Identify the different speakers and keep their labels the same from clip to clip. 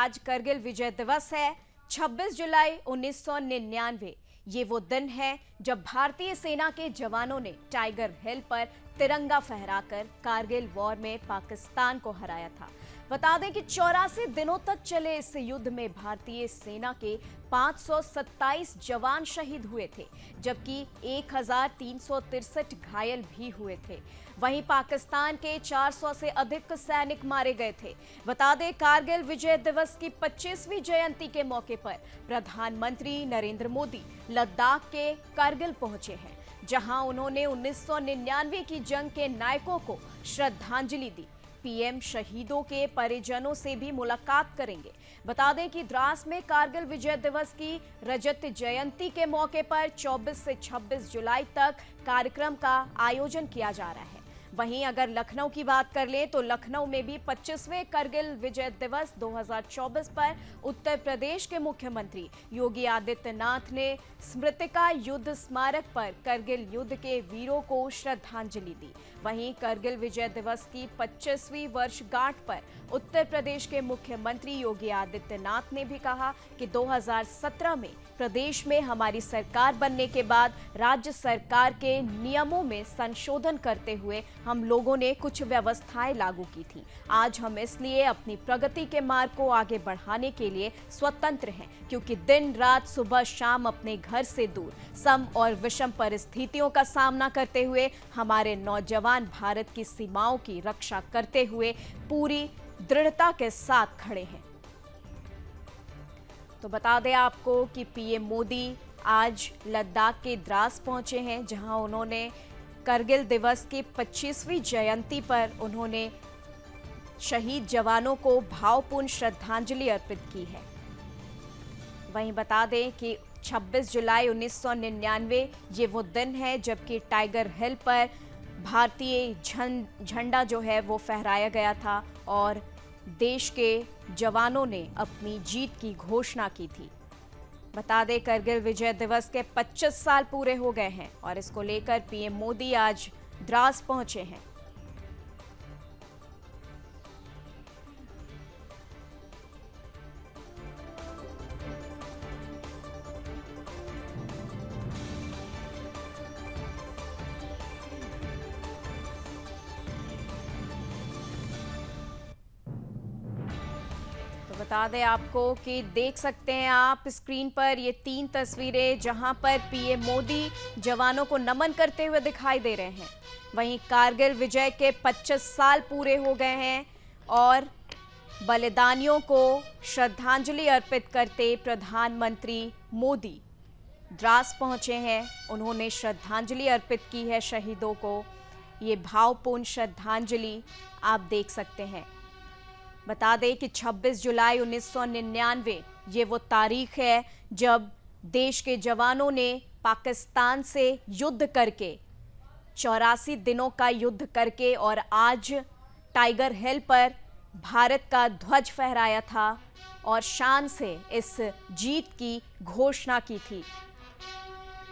Speaker 1: आज करगिल विजय दिवस है। 26 जुलाई 1999 ये वो दिन है जब भारतीय सेना के जवानों ने टाइगर हिल पर तिरंगा फहराकर कारगिल वॉर में पाकिस्तान को हराया था। बता दें कि 84 दिनों तक चले इस युद्ध में भारतीय सेना के 527 जवान शहीद हुए थे, जबकि 1363 घायल भी हुए थे। वहीं पाकिस्तान के 400 से अधिक सैनिक मारे गए थे। बता दें, कारगिल विजय दिवस की 25वीं जयंती के मौके पर प्रधानमंत्री नरेंद्र मोदी लद्दाख के कारगिल पहुंचे हैं, जहां उन्होंने 1999 की जंग के नायकों को श्रद्धांजलि दी। पीएम शहीदों के परिजनों से भी मुलाकात करेंगे। बता दें कि द्रास में कारगिल विजय दिवस की रजत जयंती के मौके पर 24 से 26 जुलाई तक कार्यक्रम का आयोजन किया जा रहा है। वहीं अगर लखनऊ की बात कर लें तो लखनऊ में भी 25वें करगिल विजय दिवस 2024 पर उत्तर प्रदेश के मुख्यमंत्री योगी आदित्यनाथ ने स्मृतिका युद्ध स्मारक पर करगिल युद्ध के वीरों को श्रद्धांजलि दी। वहीं करगिल विजय दिवस की 25वीं वर्षगांठ पर उत्तर प्रदेश के मुख्यमंत्री योगी आदित्यनाथ ने भी कहा कि 2017 में प्रदेश में हमारी सरकार बनने के बाद राज्य सरकार के नियमों में संशोधन करते हुए हम लोगों ने कुछ व्यवस्थाएं लागू की थी। आज हम इसलिए अपनी प्रगति के मार्ग को आगे बढ़ाने के लिए स्वतंत्र हैं, क्योंकि दिन रात सुबह शाम अपने घर से दूर सम और विषम परिस्थितियों का सामना करते हुए हमारे नौजवान भारत की सीमाओं की रक्षा करते हुए पूरी दृढ़ता के साथ खड़े हैं। तो बता दें आपको कि पीएम मोदी आज लद्दाख के द्रास पहुंचे हैं, जहां उन्होंने करगिल दिवस की 25वीं जयंती पर उन्होंने शहीद जवानों को भावपूर्ण श्रद्धांजलि अर्पित की है। वहीं बता दें कि 26 जुलाई 1999 ये वो दिन है जबकि टाइगर हिल पर भारतीय झंडा जो है वो फहराया गया था और देश के जवानों ने अपनी जीत की घोषणा की थी। बता दें, करगिल विजय दिवस के 25 साल पूरे हो गए हैं और इसको लेकर पीएम मोदी आज द्रास पहुंचे हैं। बता दें आपको कि देख सकते हैं आप स्क्रीन पर ये 3 तस्वीरें, जहां पर पीएम मोदी जवानों को नमन करते हुए दिखाई दे रहे हैं। वहीं कारगिल विजय के 25 साल पूरे हो गए हैं और बलिदानियों को श्रद्धांजलि अर्पित करते प्रधानमंत्री मोदी द्रास पहुंचे हैं। उन्होंने श्रद्धांजलि अर्पित की है शहीदों को। ये भावपूर्ण श्रद्धांजलि आप देख सकते हैं। बता दें कि 26 जुलाई 1999 ये वो तारीख है जब देश के जवानों ने पाकिस्तान से युद्ध करके 84 दिनों का युद्ध करके और आज टाइगर हिल पर भारत का ध्वज फहराया था और शान से इस जीत की घोषणा की थी।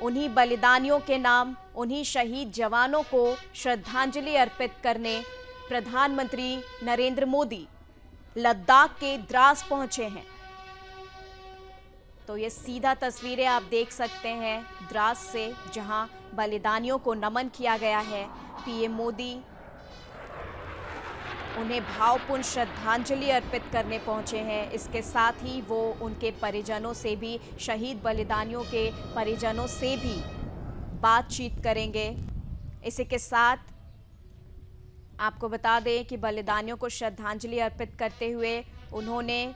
Speaker 1: उन्हीं बलिदानियों के नाम, उन्हीं शहीद जवानों को श्रद्धांजलि अर्पित करने प्रधानमंत्री नरेंद्र मोदी लद्दाख के द्रास पहुंचे हैं। तो ये सीधा तस्वीरें आप देख सकते हैं द्रास से, जहां बलिदानियों को नमन किया गया है। पीएम मोदी उन्हें भावपूर्ण श्रद्धांजलि अर्पित करने पहुंचे हैं। इसके साथ ही वो उनके परिजनों से भी, शहीद बलिदानियों के परिजनों से भी बातचीत करेंगे। इसी के साथ आपको बता दें कि बलिदानियों को श्रद्धांजलि अर्पित करते हुए उन्होंने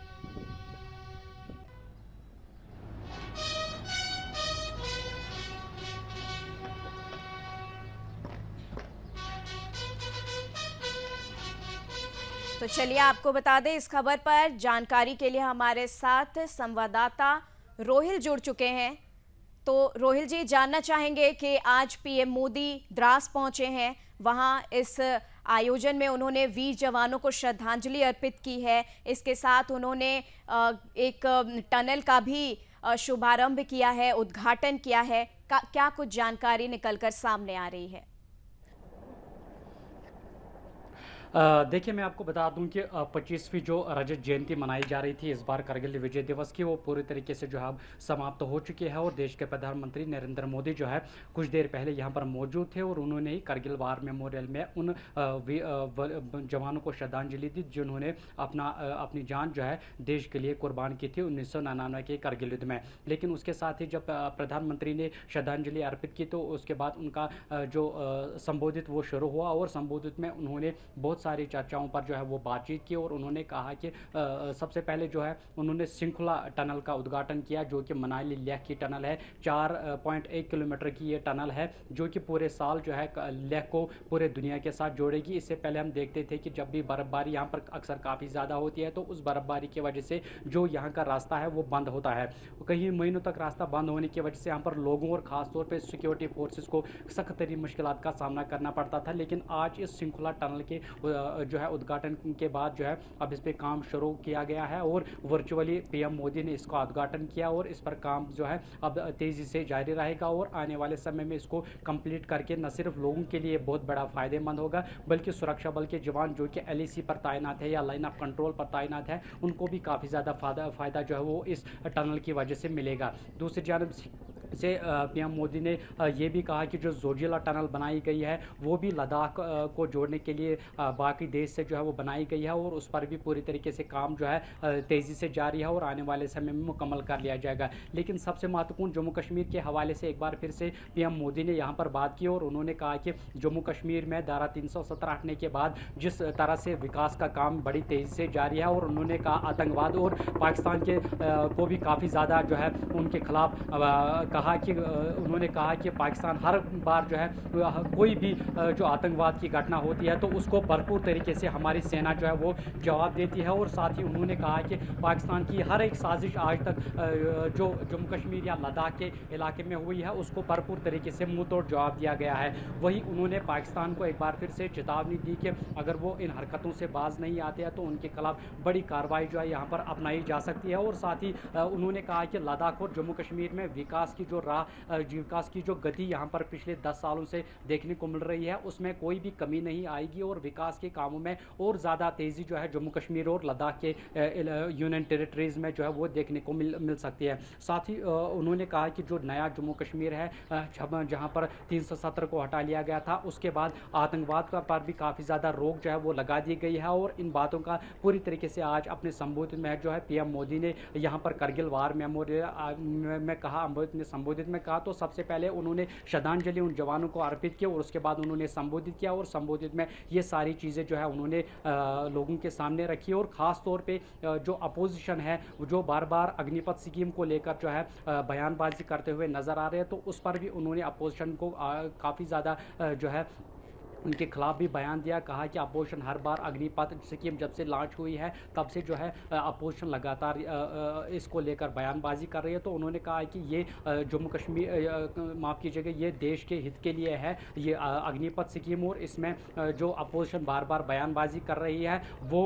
Speaker 1: तो चलिए आपको बता दें, इस खबर पर जानकारी के लिए हमारे साथ संवाददाता रोहिल जुड़ चुके हैं। तो रोहिल जी, जानना चाहेंगे कि आज पीएम मोदी द्रास पहुंचे हैं, वहां इस आयोजन में उन्होंने वीर जवानों को श्रद्धांजलि अर्पित की है। इसके साथ उन्होंने एक टनल का भी शुभारंभ किया है, उद्घाटन किया है। क्या कुछ जानकारी निकलकर सामने आ रही है?
Speaker 2: देखिए, मैं आपको बता दूं कि 25वीं जो रजत जयंती मनाई जा रही थी इस बार कारगिल विजय दिवस की, वो पूरी तरीके से जो है अब समाप्त हो चुकी है। और देश के प्रधानमंत्री नरेंद्र मोदी जो है कुछ देर पहले यहाँ पर मौजूद थे और उन्होंने ही कारगिल वार मेमोरियल में उन जवानों को श्रद्धांजलि दी जिन्होंने अपनी जान जो है देश के लिए कुर्बान की थी 1999 के कारगिल युद्ध में। लेकिन उसके साथ ही जब प्रधानमंत्री ने श्रद्धांजलि अर्पित की तो उसके बाद उनका जो संबोधित वो शुरू हुआ, और संबोधित में उन्होंने बहुत सारी चर्चाओं पर जो है वो बातचीत की। और उन्होंने कहा कि सबसे पहले जो है उन्होंने श्रृंखला टनल का उद्घाटन किया, जो कि मनाली लेह की टनल है। 4.1 किलोमीटर की ये टनल है जो कि पूरे साल जो है लेह को पूरे दुनिया के साथ जोड़ेगी। इससे पहले हम देखते थे कि जब भी बर्फबारी यहाँ पर अक्सर काफ़ी ज़्यादा होती है तो उस बर्फबारी की वजह से जो यहाँ का रास्ता है वो बंद होता है। कई महीनों तक रास्ता बंद होने की वजह से यहाँ पर लोगों और ख़ासतौर पर सिक्योरिटी फोर्सेस को सख्त तरीन मुश्किलात का सामना करना पड़ता था। लेकिन आज इस श्रृंखला टनल के जो है उद्घाटन के बाद जो है अब इस पर काम शुरू किया गया है और वर्चुअली पीएम मोदी ने इसका उद्घाटन किया। और इस पर काम जो है अब तेज़ी से जारी रहेगा और आने वाले समय में इसको कंप्लीट करके न सिर्फ लोगों के लिए बहुत बड़ा फ़ायदेमंद होगा, बल्कि सुरक्षा बल के जवान जो कि एलएसी पर तैनात है या लाइन ऑफ कंट्रोल पर तैनात है उनको भी काफ़ी ज़्यादा फ़ायदा जो है वो इस टनल की वजह से मिलेगा। दूसरी जानब से पीएम मोदी ने ये भी कहा कि जो जोजिला टनल बनाई गई है वो भी लद्दाख को जोड़ने के लिए बाकी देश से जो है वो बनाई गई है, और उस पर भी पूरी तरीके से काम जो है तेज़ी से जारी है और आने वाले समय में मुकम्मल कर लिया जाएगा। लेकिन सबसे महत्वपूर्ण जम्मू कश्मीर के हवाले से एक बार फिर से पीएम मोदी ने यहाँ पर बात की और उन्होंने कहा कि जम्मू कश्मीर में धारा 370 हटने के बाद जिस तरह से विकास का काम बड़ी तेज़ी से जारी है, और उन्होंने कहा आतंकवाद और पाकिस्तान के को भी काफ़ी ज़्यादा जो है उनके खिलाफ उन्होंने कहा कि पाकिस्तान हर बार जो है कोई भी जो आतंकवाद की घटना होती है तो उसको भरपूर तरीके से हमारी सेना जो है वो जवाब देती है। और साथ ही उन्होंने कहा कि पाकिस्तान की हर एक साजिश आज तक जो जम्मू कश्मीर या लद्दाख के इलाके में हुई है उसको भरपूर तरीके से मुंह तोड़ जवाब दिया गया है। वहीं उन्होंने पाकिस्तान को एक बार फिर से चेतावनी दी कि अगर वो इन हरकतों से बाज नहीं आते हैं तो उनके खिलाफ बड़ी कार्रवाई जो है यहाँ पर अपनाई जा सकती है। और साथ ही उन्होंने कहा कि लद्दाख और जम्मू कश्मीर में विकास की जो गति यहाँ पर पिछले 10 सालों से देखने को मिल रही है उसमें कोई भी कमी नहीं आएगी, और विकास के कामों में और ज़्यादा तेज़ी जो है जम्मू कश्मीर और लद्दाख के यूनियन टेरिटरीज़ में जो है वो देखने को मिल सकती है। साथ ही उन्होंने कहा कि जो नया जम्मू कश्मीर है जहाँ पर 370 को हटा लिया गया था उसके बाद आतंकवाद पर भी काफ़ी ज़्यादा रोक जो है वो लगा दी गई है। और इन बातों का पूरी तरीके से आज अपने संबोधित में जो है पीएम मोदी ने यहाँ पर कारगिल वार मेमोरियल में कहा, संबोधित में कहा। तो सबसे पहले उन्होंने श्रद्धांजलि उन जवानों को अर्पित की और उसके बाद उन्होंने संबोधित किया, और संबोधित में ये सारी चीज़ें जो है उन्होंने लोगों के सामने रखी। और ख़ास तौर पे जो अपोजिशन है जो बार बार अग्निपथ स्कीम को लेकर जो है बयानबाजी करते हुए नज़र आ रहे हैं, तो उस पर भी उन्होंने अपोजिशन को काफ़ी ज़्यादा जो है उनके खिलाफ भी बयान दिया। कहा कि अपोजिशन हर बार अग्निपथ स्कीम जब से लॉन्च हुई है तब से जो है अपोजिशन लगातार इसको लेकर बयानबाजी कर रही है। तो उन्होंने कहा कि ये जम्मू कश्मीर माफ़ कीजिएगा ये देश के हित के लिए है ये अग्निपथ स्कीम, और इसमें जो अपोजिशन बार बार बयानबाजी कर रही है वो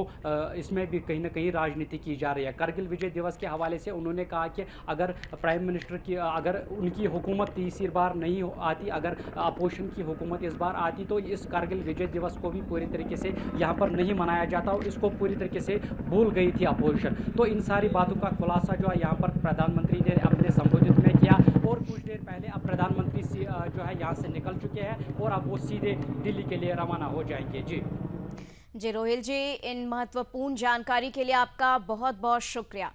Speaker 2: इसमें भी कहीं ना कहीं राजनीति की जा रही है। कारगिल विजय दिवस के हवाले से उन्होंने कहा कि अगर प्राइम मिनिस्टर की अगर उनकी हुकूमत तीसरी बार नहीं आती, अगर अपोजिशन की हुकूमत इस बार आती तो इस कारगिल विजय दिवस को भी पूरी तरीके से यहाँ पर नहीं मनाया जाता और इसको पूरी तरीके से भूल गई थी अपोजिशन। तो इन सारी बातों का खुलासा जो है यहाँ पर प्रधानमंत्री ने अपने संबोधित में किया, और कुछ देर पहले अब प्रधानमंत्री जो है यहाँ से निकल चुके हैं और अब वो सीधे दिल्ली के लिए रवाना हो जाएंगे।
Speaker 1: जी रोहिल जी, इन महत्वपूर्ण जानकारी के लिए आपका बहुत बहुत शुक्रिया।